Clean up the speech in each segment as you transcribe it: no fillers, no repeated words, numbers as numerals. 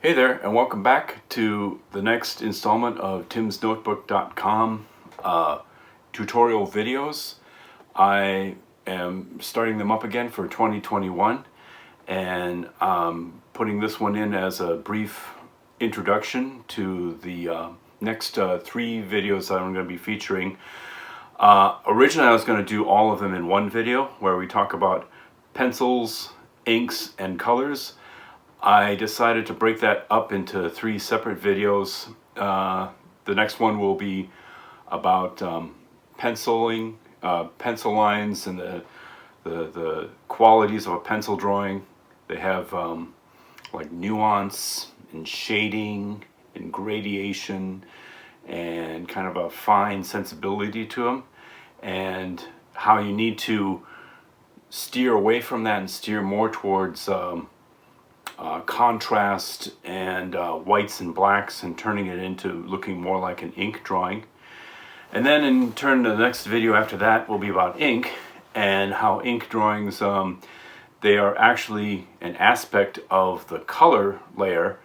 Hey there, and welcome back to the next installment of timsnotebook.com tutorial videos. I am starting them up again for 2021, and putting this one in as a brief introduction to the next three videos that I'm going to be featuring. Originally I was going to do all of them in one video where we talk about pencils, inks, and colors. I decided to break that up into three separate videos. The next one will be about penciling, pencil lines, and the qualities of a pencil drawing. They have like nuance and shading and gradation and kind of a fine sensibility to them, and how you need to steer away from that and steer more towards contrast and whites and blacks, and turning it into looking more like an ink drawing. And then in turn, the next video after that will be about ink and how ink drawings, they are actually an aspect of the color layer.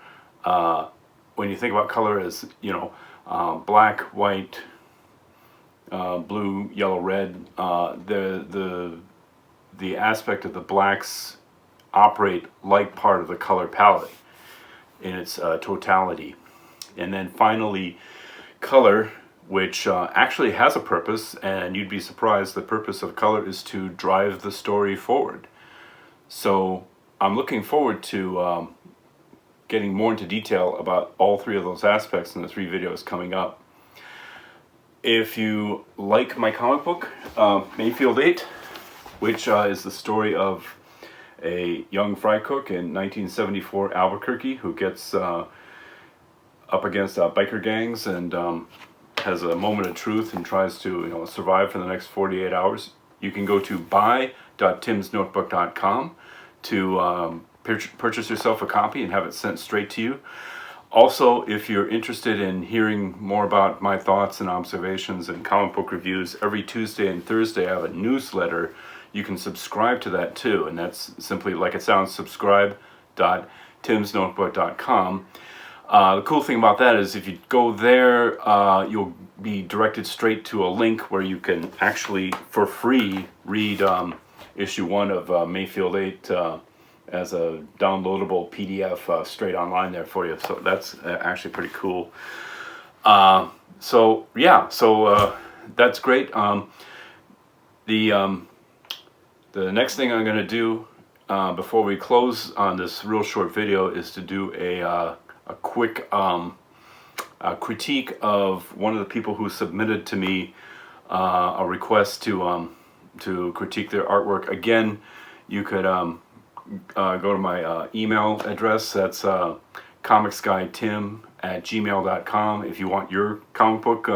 When you think about color as, you know, black, white, blue, yellow, red, the aspect of the blacks operate like part of the color palette in its totality. And then finally, color, which actually has a purpose, and you'd be surprised, the purpose of color is to drive the story forward. So I'm looking forward to getting more into detail about all three of those aspects in the three videos coming up. If you like my comic book, Mayfield 8, which is the story of a young fry cook in 1974 Albuquerque who gets up against biker gangs and has a moment of truth and tries to, you know, survive for the next 48 hours. You can go to buy.timsnotebook.com to purchase yourself a copy and have it sent straight to you. Also, if you're interested in hearing more about my thoughts and observations and comic book reviews, every Tuesday and Thursday I have a newsletter. You can subscribe to that too, and that's simply like it sounds, subscribe.timsnotebook.com. The cool thing about that is if you go there, you'll be directed straight to a link where you can actually, for free, read issue 1 of Mayfield 8 as a downloadable PDF straight online there for you. So that's actually pretty cool. So that's great. The next thing I'm going to do before we close on this real short video is to do a quick critique of one of the people who submitted to me a request to critique their artwork. Again, you could go to my email address. That's comicsguytim@gmail.com if you want your comic book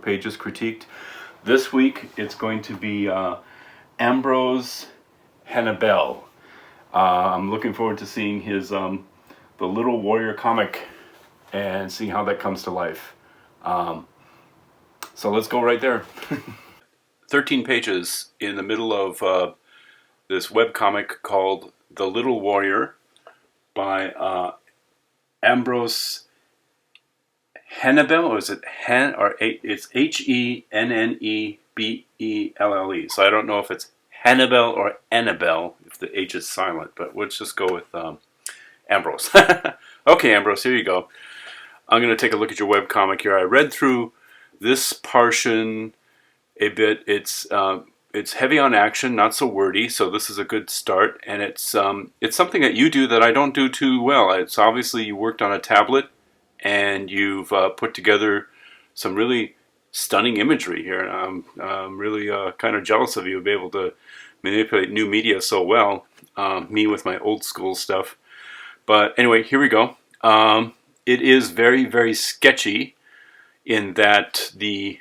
pages critiqued. This week it's going to be Ambroise Hennebelle. I'm looking forward to seeing his The Little Warrior comic and seeing how that comes to life. So let's go right there. 13 pages in the middle of this webcomic called The Little Warrior by Ambroise Hennebelle, or is it Hen, or it's Hennebelle. So I don't know if it's Hennebelle or Annabelle, if the H is silent, but let's just go with Ambrose. Okay, Ambrose, here you go. I'm going to take a look at your webcomic here. I read through this portion a bit. It's heavy on action, not so wordy, so this is a good start. And it's something that you do that I don't do too well. It's obviously you worked on a tablet and you've put together some really stunning imagery here. I'm really kind of jealous of you to be able to manipulate new media so well. Me with my old school stuff. But anyway, here we go. It is very, very sketchy in that the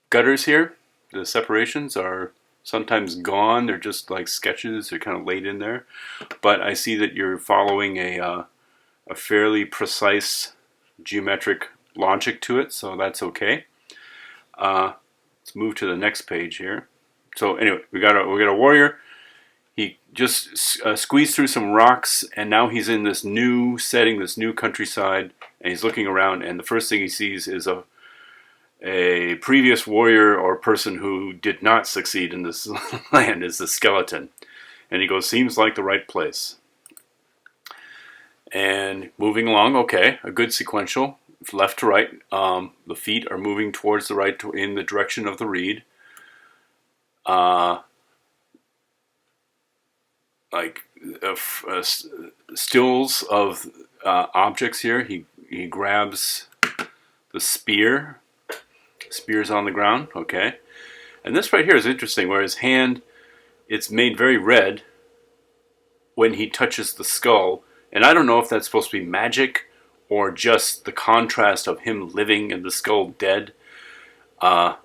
gutters here, the separations are sometimes gone. They're just like sketches. They're kind of laid in there. But I see that you're following a fairly precise geometric logic to it, so that's okay. Let's move to the next page here. So anyway, we got a warrior. he just squeezed through some rocks, and now he's in this new setting, this new countryside, and he's looking around, and the first thing he sees is a previous warrior or person who did not succeed in this land is the skeleton. And he goes, seems like the right place. And moving along, okay, a good sequential, left to right. The feet are moving towards the right in the direction of the reed. Stills of objects here. He grabs the spear. Spear's on the ground, okay. And this right here is interesting, where his hand, it's made very red when he touches the skull. And I don't know if that's supposed to be magic or just the contrast of him living and the skull dead. And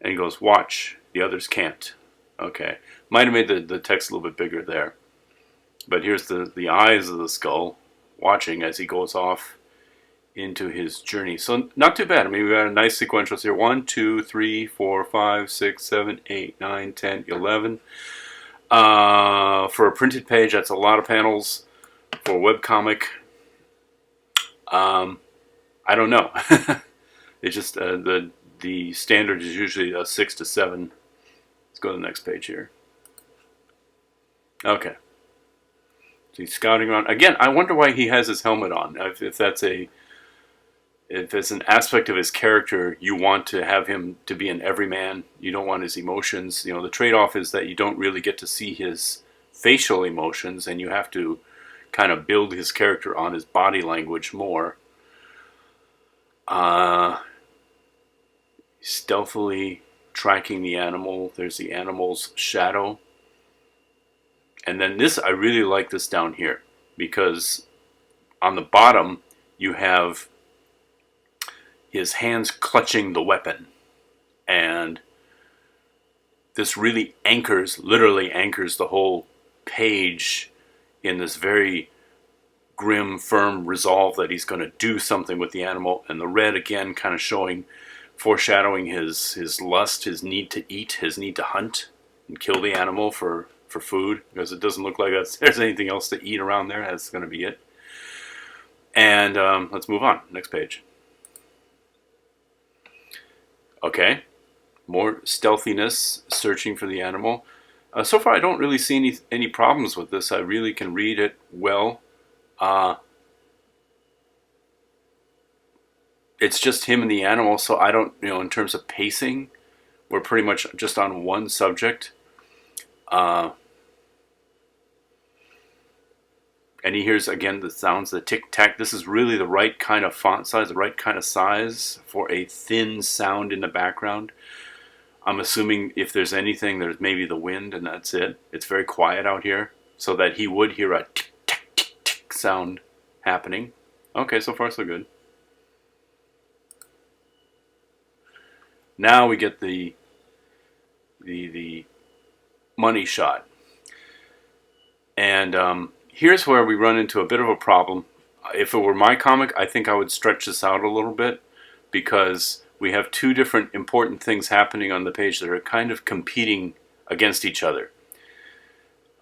he goes, watch, the others can't. Okay. Might have made the text a little bit bigger there. But here's the eyes of the skull watching as he goes off into his journey. So not too bad. I mean, we got a nice sequentials here. 1, 2, 3, 4, 5, 6, 7, 8, 9, 10, 11. For a printed page, that's a lot of panels. For a webcomic, I don't know. It's just the standard is usually 6 to 7. Let's go to the next page here. Okay. So he's scouting around. Again, I wonder why he has his helmet on. If it's an aspect of his character, you want to have him to be an everyman. You don't want his emotions. You know, the trade-off is that you don't really get to see his facial emotions, and you have to kind of build his character on his body language more. Stealthily tracking the animal. There's the animal's shadow. And then this, I really like this down here, because on the bottom you have his hands clutching the weapon. And this really literally anchors the whole page in this very grim, firm resolve that he's going to do something with the animal. And the red, again, kind of foreshadowing his lust, his need to eat, his need to hunt and kill the animal for food, because it doesn't look like there's anything else to eat around there. That's going to be it. And let's move on. Next page. Okay. More stealthiness, searching for the animal. So far, I don't really see any problems with this. I really can read it well. It's just him and the animal, so I don't, in terms of pacing, we're pretty much just on one subject. And he hears, again, the sounds, the tic-tac. This is really the right kind of font size, the right kind of size for a thin sound in the background. I'm assuming if there's anything, there's maybe the wind, and that's it. It's very quiet out here, so that he would hear a tic-tac, tic-tac sound happening. Okay, so far so good. Now we get the money shot. And here's where we run into a bit of a problem. If it were my comic, I think I would stretch this out a little bit, because we have two different important things happening on the page that are kind of competing against each other.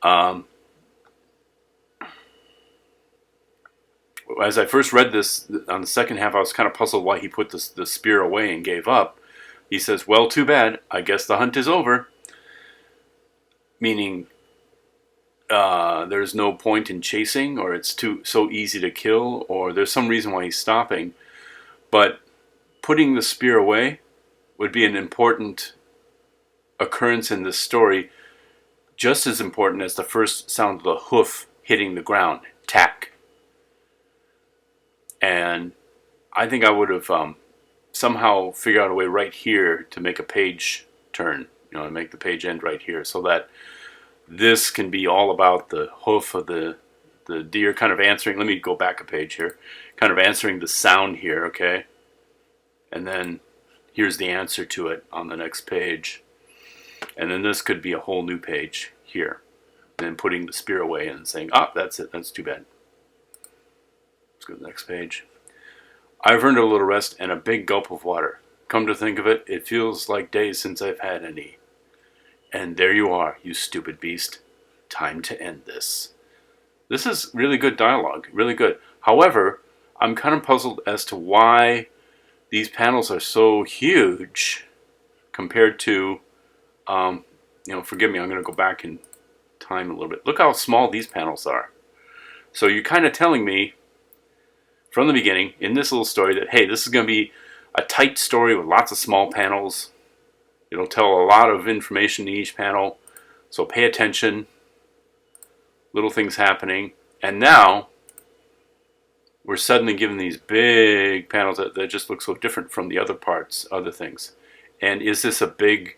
As I first read this, on the second half, I was kind of puzzled why he put the spear away and gave up. He says, well, too bad. I guess the hunt is over. Meaning, there's no point in chasing, or it's so easy to kill, or there's some reason why he's stopping. But putting the spear away would be an important occurrence in this story, just as important as the first sound of the hoof hitting the ground, tack. And I think I would have somehow figured out a way right here to make a page turn, and make the page end right here, so that this can be all about the hoof of the deer kind of answering. Let me go back a page here. Kind of answering the sound here, okay? And then here's the answer to it on the next page. And then this could be a whole new page here. And then putting the spear away and saying, that's it, that's too bad. Let's go to the next page. I've earned a little rest and a big gulp of water. Come to think of it, it feels like days since I've had any. And there you are, you stupid beast. Time to end this. This is really good dialogue, really good. However, I'm kind of puzzled as to why these panels are so huge compared to, forgive me, I'm going to go back in time a little bit. Look how small these panels are. So you're kind of telling me from the beginning in this little story that, hey, this is going to be a tight story with lots of small panels. It'll tell a lot of information in each panel, so pay attention. Little things happening. And now we're suddenly given these big panels that just look so different from the other parts, other things. And is this a big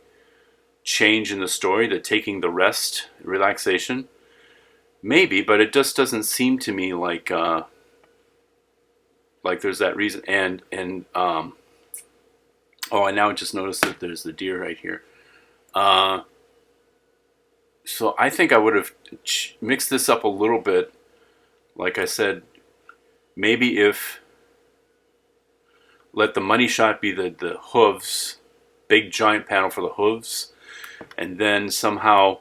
change in the story, that taking the rest, relaxation? Maybe, but it just doesn't seem to me like there's that reason. And I now just noticed that there's the deer right here. So I think I would have mixed this up a little bit. Like I said, maybe if let the money shot be the hooves, big giant panel for the hooves, and then somehow,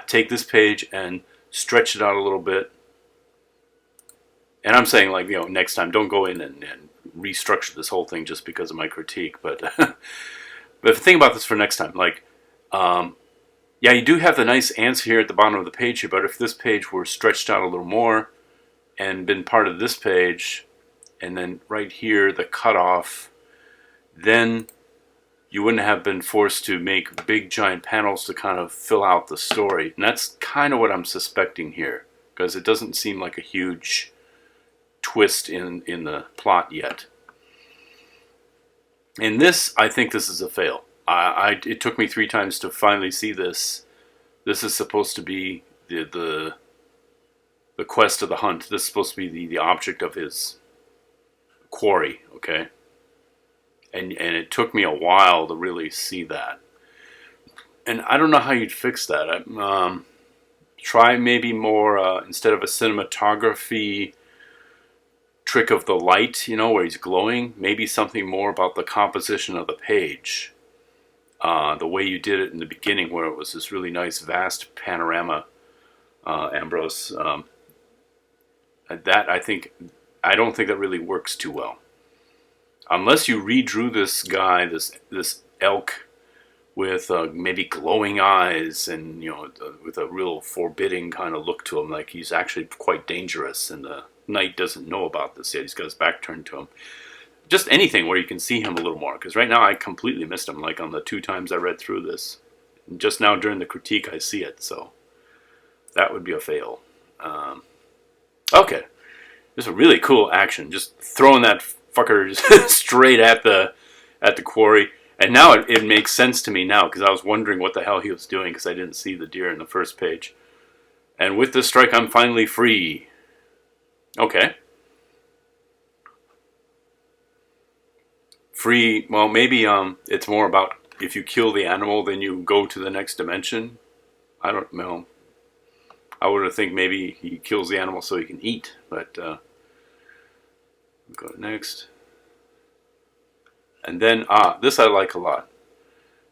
take this page and stretch it out a little bit. And I'm saying, like, next time, don't go in and restructure this whole thing just because of my critique. But but think about this for next time. Like, you do have the nice answer here at the bottom of the page here, but if this page were stretched out a little more and been part of this page, and then right here, the cutoff, then you wouldn't have been forced to make big giant panels to kind of fill out the story. And that's kind of what I'm suspecting here, because it doesn't seem like a huge twist in the plot yet. In this, I think this is a fail. It took me 3 times to finally see this. This is supposed to be the quest of the hunt. This is supposed to be the object of his quarry, okay? And it took me a while to really see that. And I don't know how you'd fix that. Try maybe more, instead of a cinematography trick of the light, where he's glowing, maybe something more about the composition of the page. The way you did it in the beginning, where it was this really nice vast panorama, Ambrose. That I don't think that really works too well. Unless you redrew this guy, this elk, with maybe glowing eyes and with a real forbidding kind of look to him, like he's actually quite dangerous, and the knight doesn't know about this yet. He's got his back turned to him. Just anything where you can see him a little more, because right now I completely missed him, like on the 2 times I read through this. And just now during the critique I see it, so that would be a fail. Okay, this is a really cool action, just throwing that fucker straight at the quarry. And now it makes sense to me now, because I was wondering what the hell he was doing, because I didn't see the deer in the first page. And with this strike, I'm finally free. Okay. Free, well, maybe it's more about if you kill the animal, then you go to the next dimension. I don't know. I would think maybe he kills the animal so he can eat, but go to next. And then, this I like a lot.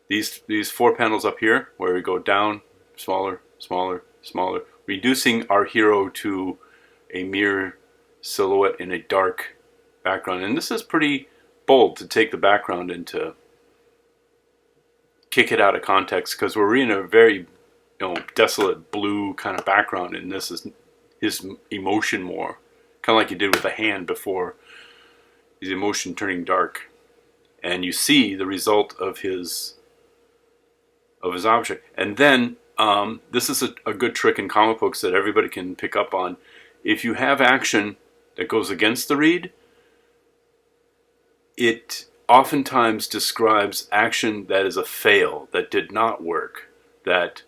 These 4 panels up here, where we go down, smaller, smaller, smaller, reducing our hero to a mere silhouette in a dark background. And this is pretty bold to take the background and to kick it out of context, because we're in a very desolate blue kind of background, and this is his emotion more, kind of like you did with the hand before, his emotion turning dark, and you see the result of his object. And then this is a good trick in comic books that everybody can pick up on. If you have action that goes against the read, it oftentimes describes action that is a fail, that did not work, that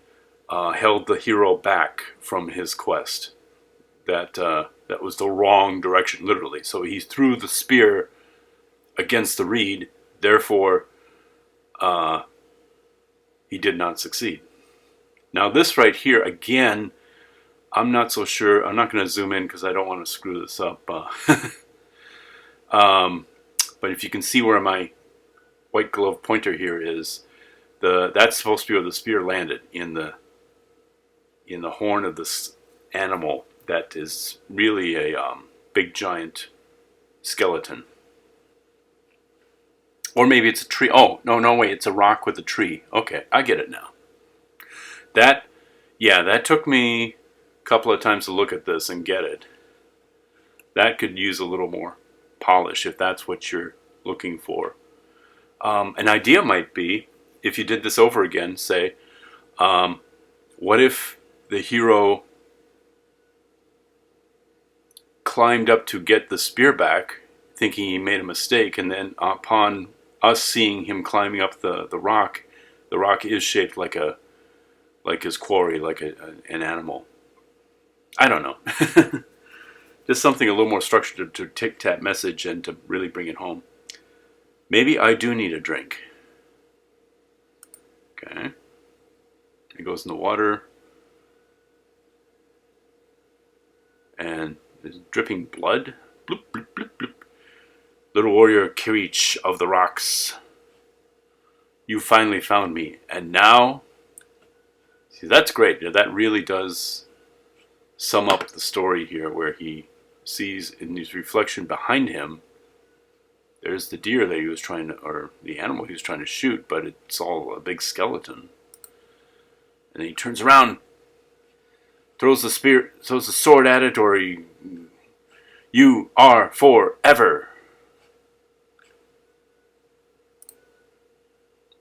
held the hero back from his quest, that was the wrong direction, literally. So he threw the spear against the reed, therefore he did not succeed. Now this right here, again, I'm not so sure. I'm not going to zoom in because I don't want to screw this up. But if you can see where my white glove pointer here is, That's supposed to be where the spear landed, in the horn of this animal that is really a big giant skeleton. Or maybe it's a tree. Oh, no, wait, it's a rock with a tree. Okay, I get it now. That took me a couple of times to look at this and get it. That could use a little more polish if that's what you're looking for. An idea might be, if you did this over again, say, what if the hero climbed up to get the spear back, thinking he made a mistake, and then upon us seeing him climbing up the rock is shaped like his quarry, like an animal. I don't know. Just something a little more structured to take that message and to really bring it home. Maybe I do need a drink. Okay. It goes in the water. And there's dripping blood. Bloop, bloop, bloop, bloop. Little warrior Kirich of the rocks. You finally found me. And now... See, that's great. That really does sum up the story here, where he sees in his reflection behind him, there's the deer that he was trying to, or the animal he was trying to shoot, but it's all a big skeleton. And then he turns around, throws the sword at it, or you are forever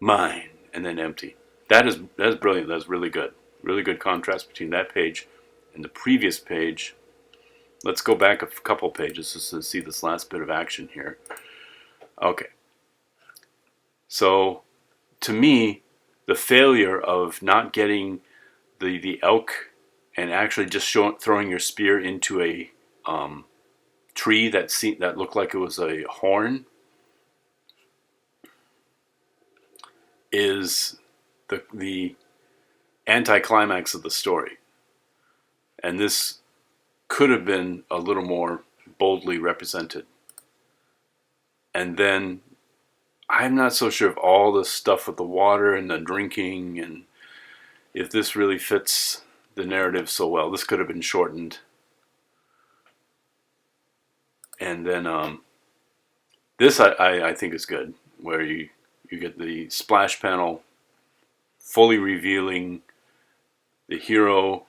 mine, and then empty. That's brilliant. That's really good. Really good contrast between that page and the previous page. Let's go back a couple pages just to see this last bit of action here. Okay. So, to me, the failure of not getting the elk and actually just throwing your spear into a tree that looked like it was a horn is the anticlimax of the story. And this could have been a little more boldly represented. And then I'm not so sure of all the stuff with the water and the drinking, and if this really fits the narrative so well. This could have been shortened. And then this I think is good, where you get the splash panel fully revealing the hero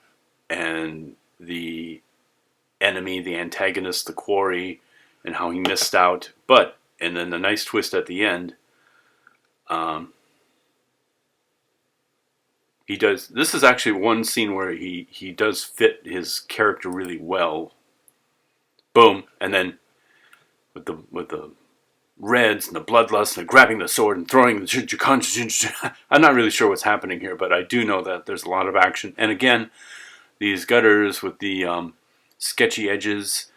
and the enemy, the antagonist, the quarry, and how he missed out. And then the nice twist at the end, he does. This is actually one scene where he does fit his character really well. Boom, and then with the reds and the bloodlust and grabbing the sword and throwing the... I'm not really sure what's happening here, but I do know that there's a lot of action. And again, these gutters with the sketchy edges,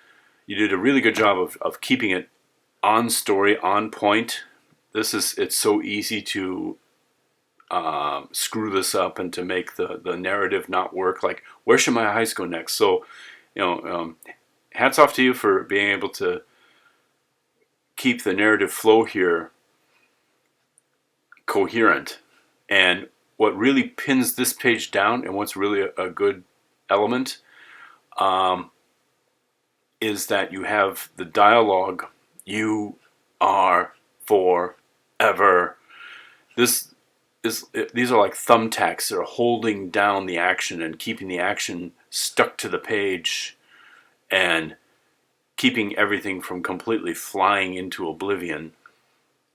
you did a really good job of keeping it on story, on point. It's so easy to screw this up and to make the narrative not work. Like, where should my eyes go next? So, hats off to you for being able to keep the narrative flow here coherent. And what really pins this page down, and what's really a good element, is that you have the dialogue, you are forever. These are like thumbtacks. They're holding down the action and keeping the action stuck to the page and keeping everything from completely flying into oblivion.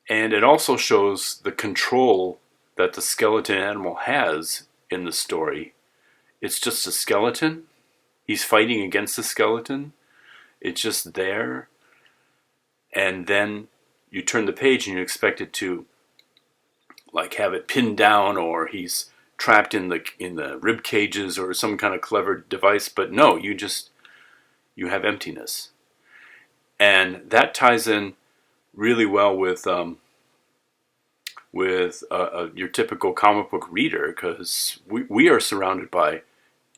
And it also shows the control that the skeleton animal has in the story. It's just a skeleton. He's fighting against the skeleton. It's just there. And then you turn the page and you expect it to like have it pinned down, or he's trapped in the rib cages or some kind of clever device. But no, you have emptiness. And that ties in really well with your typical comic book reader, because we are surrounded by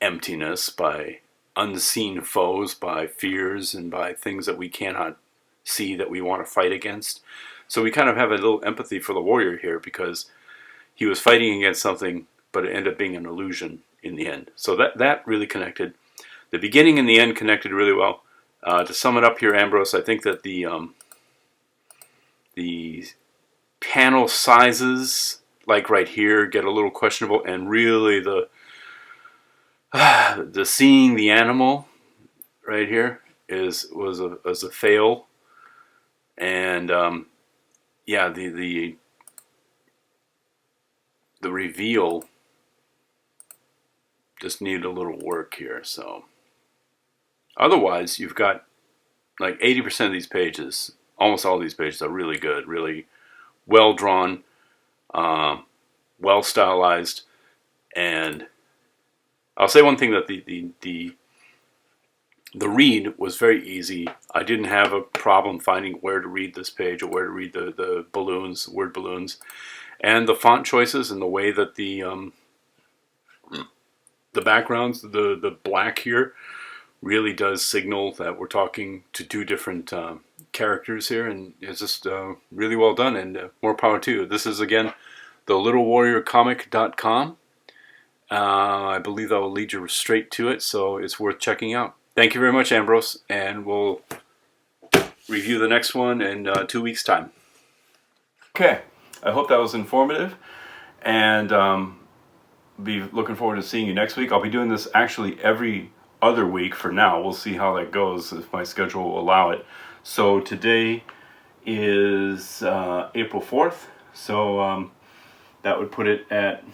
emptiness, by unseen foes, by fears, and by things that we cannot see that we want to fight against. So we kind of have a little empathy for the warrior here, because he was fighting against something, but it ended up being an illusion in the end. So that really connected. The beginning and the end connected really well. To sum it up here, Ambrose, I think that the panel sizes, like right here, get a little questionable, and really the seeing the animal right here was a fail, and yeah, the reveal just needed a little work here. So otherwise, you've got like 80% of these pages, almost all these pages are really good, really well drawn, well stylized, and I'll say one thing, that the read was very easy. I didn't have a problem finding where to read this page or where to read the balloons, word balloons, and the font choices and the way that the backgrounds, the black here, really does signal that we're talking to two different characters here, and it's just really well done, and more power to you. This is, again, thelittlewarriorcomic.com. I believe that will lead you straight to it, so it's worth checking out. Thank you very much, Ambrose, and we'll review the next one in 2 weeks' time. Okay, I hope that was informative, and be looking forward to seeing you next week. I'll be doing this actually every other week for now. We'll see how that goes, if my schedule will allow it. So today is April 4th, so that would put it at,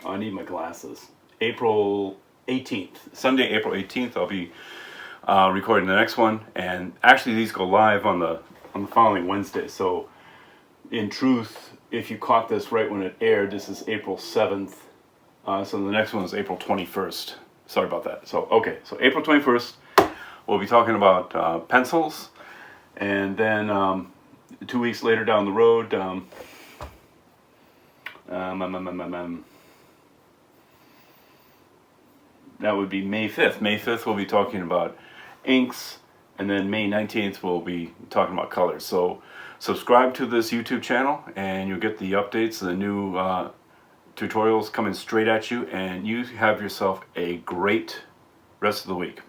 I need my glasses, April 18th. Sunday, April 18th, I'll be recording the next one, and actually these go live on the following Wednesday. So in truth, if you caught this right when it aired, this is April 7th. So the next one is April 21st. Sorry about that. So okay, so April 21st, we'll be talking about pencils, and then 2 weeks later down the road, that would be May 5th. May 5th we'll be talking about inks, and then May 19th we'll be talking about colors. So subscribe to this YouTube channel and you'll get the updates, the new tutorials coming straight at you, and you have yourself a great rest of the week.